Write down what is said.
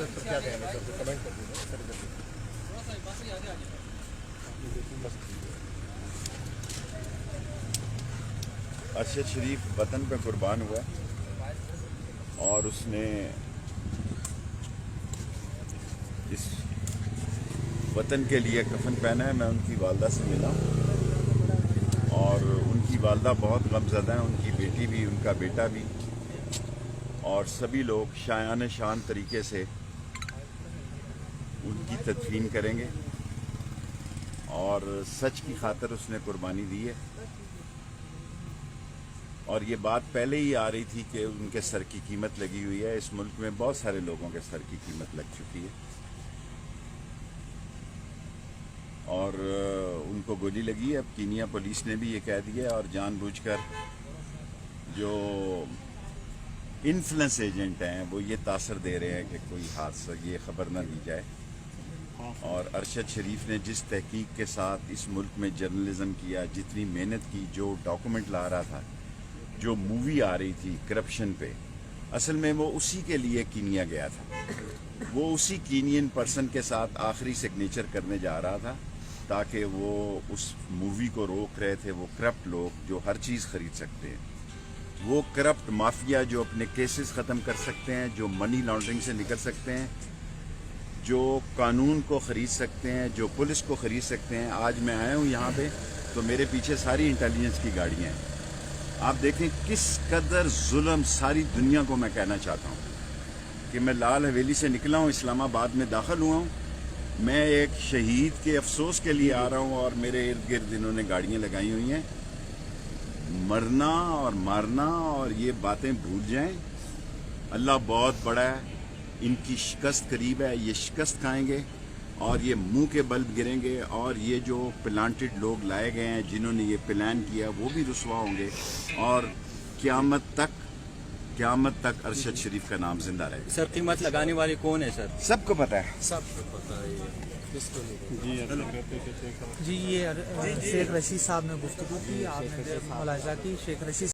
حادثے پر کیا کہیں گے سر؟ کمنٹ کر دیجیے سر. ارشد شریف وطن پہ قربان ہوا اور اس نے اس وطن کے لیے کفن پہنا ہے. میں ان کی والدہ سے ملا اور ان کی والدہ بہت غمزدہ ہیں، ان کی بیٹی بھی، ان کا بیٹا بھی، اور سبھی لوگ شایان شان طریقے سے ان کی تدفین کریں گے. اور سچ کی خاطر اس نے قربانی دی ہے، اور یہ بات پہلے ہی آ رہی تھی کہ ان کے سر کی قیمت لگی ہوئی ہے. اس ملک میں بہت سارے لوگوں کے سر کی قیمت لگ چکی ہے، اور ان کو گولی لگی ہے. اب کینیا پولیس نے بھی یہ کہہ دیا ہے، اور جان بوجھ کر جو انفلوئنس ایجنٹ ہیں وہ یہ تاثر دے رہے ہیں کہ کوئی حادثہ یہ خبر نہ دی جائے. اور ارشد شریف نے جس تحقیق کے ساتھ اس ملک میں جرنلزم کیا، جتنی محنت کی، جو ڈاکومنٹ لا رہا تھا، جو مووی آ رہی تھی کرپشن پہ، اصل میں وہ اسی کے لیے کینیا گیا تھا. وہ اسی کینین پرسن کے ساتھ آخری سگنیچر کرنے جا رہا تھا تاکہ وہ اس مووی کو روک رہے تھے. وہ کرپٹ لوگ جو ہر چیز خرید سکتے ہیں، وہ کرپٹ مافیا جو اپنے کیسز ختم کر سکتے ہیں، جو منی لانڈرنگ سے نکل سکتے ہیں، جو قانون کو خرید سکتے ہیں، جو پولیس کو خرید سکتے ہیں. آج میں آیا ہوں یہاں پہ تو میرے پیچھے ساری انٹیلیجنس کی گاڑیاں ہیں. آپ دیکھیں کس قدر ظلم. ساری دنیا کو میں کہنا چاہتا ہوں کہ میں لال حویلی سے نکلا ہوں، اسلام آباد میں داخل ہوا ہوں. میں ایک شہید کے افسوس کے لیے آ رہا ہوں اور میرے ارد گرد انہوں نے گاڑیاں لگائی ہوئی ہیں. مرنا اور مارنا اور یہ باتیں بھول جائیں. اللہ بہت بڑا ہے، ان کی شکست قریب ہے. یہ شکست کھائیں گے اور یہ منہ کے بل گریں گے، اور یہ جو پلانٹڈ لوگ لائے گئے ہیں جنہوں نے یہ پلان کیا وہ بھی رسوا ہوں گے. اور قیامت تک ارشد شریف کا نام زندہ رہے گا. سر قیمت لگانے والے کون ہیں سر؟ سب کو پتہ ہے. سب کو پتہ ہے. جی یہ شیخ رشید صاحب نے گفتگو کی، آپ نے ملاحظہ کی شیخ رشید